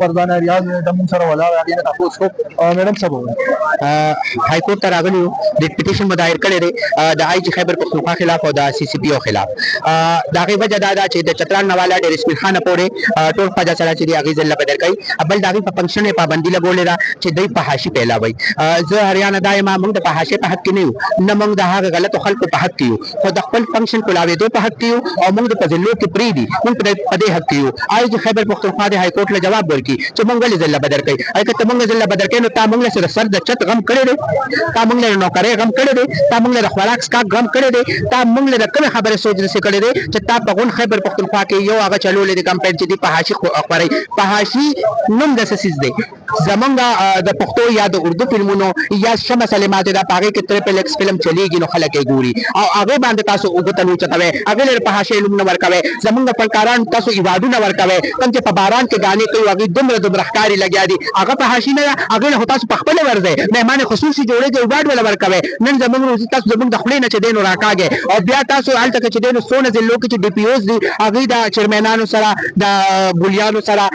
परदाना रियाज दम सर वाला आगे ना ताको उसको मैडम सब हो हाई कोर्ट ته راغلی وو د پټیشن مدایر کړی دی د آی جی خیبر پختونخوا خلاف او د سی سی پی او خلاف دا غي وجه دا چې د چترال نواله د رسمي خان پورې ټول خواجه سره چې دی اغه ځل بدر کوي بل دا غي په فنکشن پابندي لګولې دا چې دای په حاشي پیلاوي زه هریانه دایما موږ د په حاشي په حق کې نه یو نه موږ د هغه غلطو خلکو په حق کې یو خو د خپل فنکشن کولاوي دوی په حق کې یو او موږ د پزلو کې پری دي موږ په دې حق کې یو آی جی خیبر پختونخوا د های کورټ له جواب ورکړي چې موږ ولې ځل بدر کوي اګه ته موږ ځل بدر کوي نو تا موږ سره سر د چت غم کړی دی تا موږ له نوکرې غم کړی دی تا موږ له خوراک سکا غم کړی دی تا موږ له کوم خبره سوچ نشي کړی دی چې تا په غون خیبر پختونخوا کې یو هغه چلولې د کمپاین چې دی په حاشي خبري په حاشي نوم د سیس دی زمونږ د پښتو یا د اردو فلمونو یا شمه سلیمات د پاګه کې ټریپل ایکس فلم چلیږي نو خلک یې ګوري او هغه باندې تاسو وګتلو چتاوي هغه لر په حاشي علوم نه ورکوي زمونږ فنکاران تاسو ایوادو نه ورکوي کوم چې په باران کې غانې کوي هغه دومره ښکاری لګیا دي هغه په حاشي نه هغه له تاسو په خپل ورځي مهمان خصوصي جوړې دی ایواد ولا ورکوي نن زمونږ روزي تاسو زمونږ د خپل نه چې دینو راکاږي او بیا تاسو حالت کې چې دینو سونه زلو کې چې ډي پی اوز دي هغه د چیرمنانو سره د بولیانو سره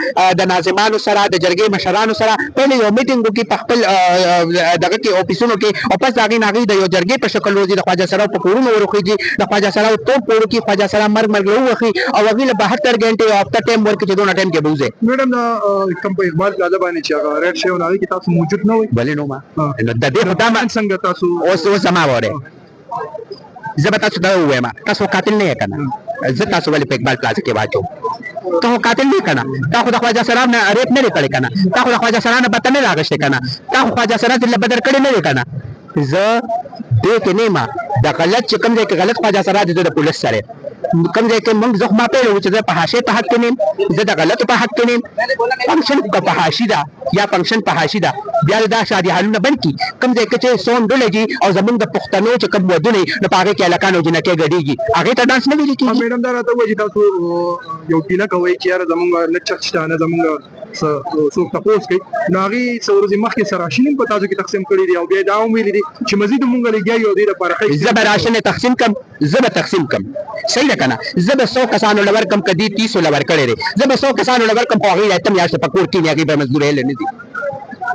د ناظمانو سره د جرګې مشرانو سره په یو میټینګ کې په خپل دغه کې اپیسونو کې او پس هغه ناغي د یو جرګې په شکل روزي د خواجه سره په کورونو ورخيږي د خواجه سره ټول پورو کې خواجه سره مرګ لوخي او هغه له 72 غنټه او هفته ټیم ورک چې دوه ټیم کې بوزه میډم دا کوم په اقبال پلازا باندې چې هغه ریډ شی ونغي کې تاسو موجود نه وي بلې نو ما نو د دې خدامه څنګه تاسو اوس سما وره زه به تاسو دا وایم تاسو قاتل نه کنه زه تاسو ولې په اقبال پلازا کې واچو ته قاتل نه کنه تا خو د خواجه سره نه ریپ نه کړی کنه تا خو د خواجه سره نه بته نه راغشته کنه تا خو خواجه سره د بدر کړی نه کنه زه دې کې نه ما دا غلط چې کوم ځای کې غلط خواجه سره د پولیس سره کوم ځای کې موږ زخمه پیلو چې په حاشیه په حق کې نه زه د غلط په حق کې نه فنکشن په حاشیه دا یا فنکشن په حاشیه دا بیا دا شادي حالونه بنکي کوم ځای کې چې سون ډلېږي او زمونږ د پښتنو چې کوم ودونه نه پاګه کې الکانو جنکه غډيږي هغه ته ډانس نه ویل کیږي میډم دا راته وایي تاسو یو ټیله کوي چې یار زمونږ نه چرچټانه زمونږ سو تاسو کې ناغي سورزي مخکې سراشینم په تاسو کې تقسیم کړی دی او بیا دا ویل دي چې مزید مونږ لګیا یو دی لپاره زبراشنه تقسیم کم زب تقسیم کم صحیح ده کنه زب 100 کسانو لور کم کدي 30 لور کړی دی زب 100 کسانو لور کم په هغه ایتم یا پکور کې نیاګي به مزدور هل نه دي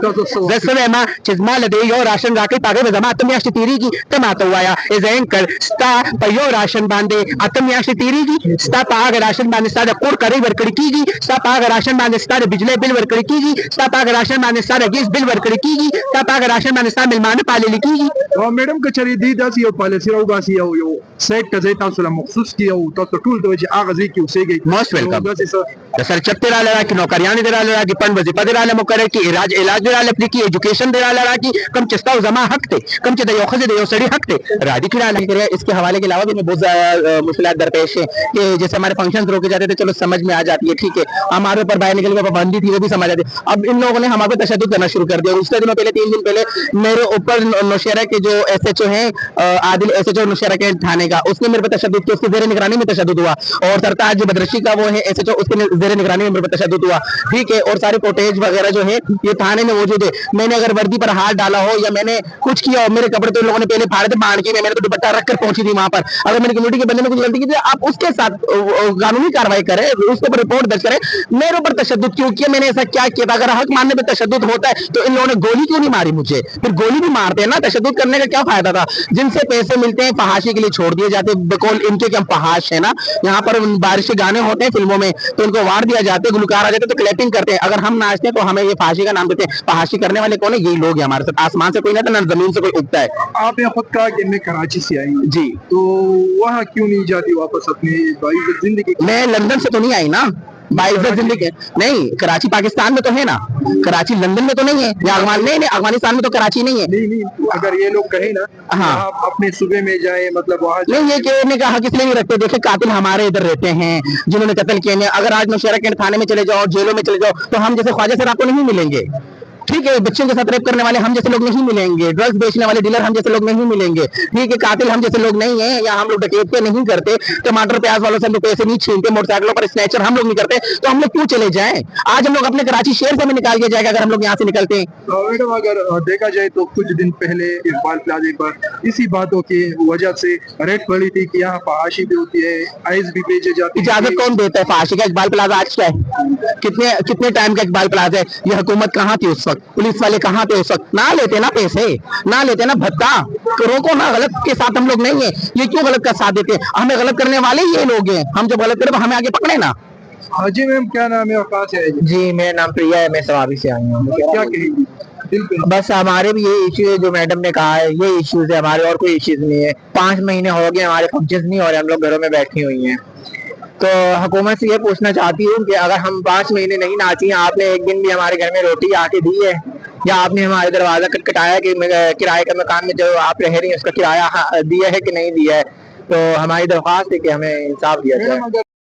زه سره ما چې زماله دی یو راشن راکې پاګه به زما ته میاشت تیریږي ته ما ته وایا از انکل ستا په یو راشن باندې اته میاشت تیریږي ستا په هغه راشن باندې ستا د کور کړی ورکړی کیږي ستا په هغه راشن باندې ستا د بجلی بل ورکړی کیږي ستا په هغه راشن باندې ستا د ګیس بل ورکړی کیږي ستا په هغه راشن باندې ستا ملمانه پالل کیږي او میډم کچري دی داسې یو پالیسی راوباسي یو سیټ ته تاسو له مخصوص کی او تاسو ټول د وجه هغه ځای کې اوسېږي موست ویلکم د سر چپته را لرا کی نوکریان در لرا کی پند وظیفه در عالم مقرر کی علاج در عالم کی ایجوکیشن در لرا کی کم چستا زما حق ته کم چې د یو خزه د یو سړي حق ته رادی کړه لګره इसके हवाले के अलावा भी मैं बहुत मुश्किलात दरपेश है कि जैसे हमारे फंक्शन रोके जाते थे चलो समझ में आ जाती है ठीक है हमारे ऊपर बाहर निकल के पाबंदी थी वो भी समझ आती है अब इन लोगों ने हमारे तशद्दुद करना शुरू कर दिया उसके दिनों पहले 3 दिन पहले मेरे ऊपर नौशहरा के जो एसएचओ है आदिल एसएचओ नौशहरा के थाने का उसने मेरे पर तशद्दुद किया उसकी ज़ेर निगरानी में तशद्दुद हुआ और सरताज जो बदरशी का वो है एसएचओ उसके ज़ेर निगरानी में मेरे पर तशद्दुद हुआ ठीक है और सारे फुटेज वगैरह जो है ये थाने में मौजूद है मैंने अगर वर्दी पर हाथ डाला हो या मैंने कुछ किया हो मेरे कपड़े तो लोगों ने पहले फाड़े थे बांध के मैंने तो दुपट्टा रखकर पहुंची थी वहां पर अगर मैंने कम्युनिटी के बंदे ने कुछ गलती की थी आप उसके साथ कानूनी कार्रवाई करें उसके ऊपर रिपोर्ट दर्ज करें मेरे ऊपर तशद्दुद क्यों किया मैंने ऐसा क्या किया था अगर हक मानने पे तशद्दुद होता है तो इन लोगों ने गोली क्यों नहीं मारी मुझे फिर गोली भी मारते हैं ना तशद्दुद करने का क्या फायदा था जिनसे पैसे मिलते हैं फहाशी के लिए छोड़ दिए जाते बिकॉल इनके क्या फहाश है ना यहाँ पर बारिश के गाने होते हैं फिल्मों में तो उनको वार दिया जाता है गुलकार आ जाते तो क्लैपिंग करते हैं अगर हम नाचते हैं तो हमें ये फांसी का नाम देते हैं फहाशी करने वाले कौन है यही लोग हैं हमारे साथ आसमान से कोई ना ना जमीन से कोई उगता है आप यहाँ खुद कहा कि मैं कराची से आई जी तो वहाँ क्यों नहीं जाती वापस अपनी बाइज़्ज़त जिंदगी मैं लंदन से तो नहीं आई ना बाइज़्ज़त जिंदगी नहीं कराची पाकिस्तान में तो है ना कराची लंदन में तो नहीं है या अफगानिस्तान में तो कराची नहीं है नहीं अगर ये लोग कहें ना हाँ आप अपने सूबे में जाए मतलब वहाँ नहीं ये कहने का हक इसलिए नहीं रखते देखिए कातिल हमारे इधर रहते हैं जिन्होंने कत्ल किए हैं अगर आज नौशहरा के थाने में चले जाओ जेलों में चले जाओ तो हम जैसे ख्वाजा सर आपको नहीं मिलेंगे ٹھیک ہے, بچوں کے ساتھ ریپ کرنے والے ہم جیسے لوگ نہیں ملیں گے, ڈرگس بیچنے والے ڈیلر ہم جیسے لوگ نہیں ملیں گے, ٹھیک ہے, قاتل ہم جیسے لوگ نہیں ہیں, یا ہم لوگ ڈکیتی نہیں کرتے, ٹماٹر پیاز والوں سے ہم لوگ پیسے نہیں چھینتے, موٹر سائیکلوں پر اسنیچر ہم لوگ نہیں کرتے, تو ہم لوگ کیوں چلے جائیں؟ آج ہم لوگ اپنے کراچی شہر سے بھی نکال دیا جائے گا اگر ہم لوگ یہاں سے نکلتے ہیں. میڈم اگر دیکھا جائے تو کچھ دن پہلے اقبال پلازے پر اسی باتوں کی وجہ سے ریٹ پڑی تھی کہ یہاں فحاشی بھی ہوتی ہے, آئس بھی بیچے جاتے ہیں. اجازت کون دیتا ہے فحاشی کا؟ اقبال پلازا آج کیا ہے؟ کتنے ٹائم کا اقبال پلازا ہے؟ یہ حکومت کہاں تھی اس وقت؟ پولیس والے کہاں تھے اس وقت؟ نہ لیتے نا پیسے, نہ لیتے نا بھتا, روکو نا, غلط کے ساتھ ہم لوگ نہیں ہیں. یہ کیوں غلط کا ساتھ دیتے ہیں؟ ہمیں غلط کرنے والے یہ لوگ ہیں, ہم جب غلط کریں ہمیں آگے پکڑے نا. جی میم, کیا نام ہے اور کہاں سے آئے گی؟ جی میرا نام پریا ہے, میں سوابی سے آئی ہوں. کیا کہے گی دل پہ؟ بس ہمارے بھی یہ ایشو ہے جو میڈم نے کہا ہے, یہ ایشوز ہے ہمارے, اور کوئی ایشوز نہیں ہے. 5 مہینے ہو گئے ہمارے فنکشن نہیں ہو رہے, ہم لوگ گھروں میں بیٹھی ہوئی ہیں. تو حکومت سے یہ پوچھنا چاہتی ہوں کہ اگر ہم 5 مہینے نہیں ناچی ہیں, آپ نے ایک دن بھی ہمارے گھر میں روٹی آ کے دی ہے, یا آپ نے ہمارے دروازہ کٹکھٹایا کہ کرائے کا مکان میں جو آپ رہ رہی ہیں اس کا کرایہ دیا ہے کہ نہیں دیا ہے؟ تو ہماری درخواست ہے کہ ہمیں انصاف دیا جائے.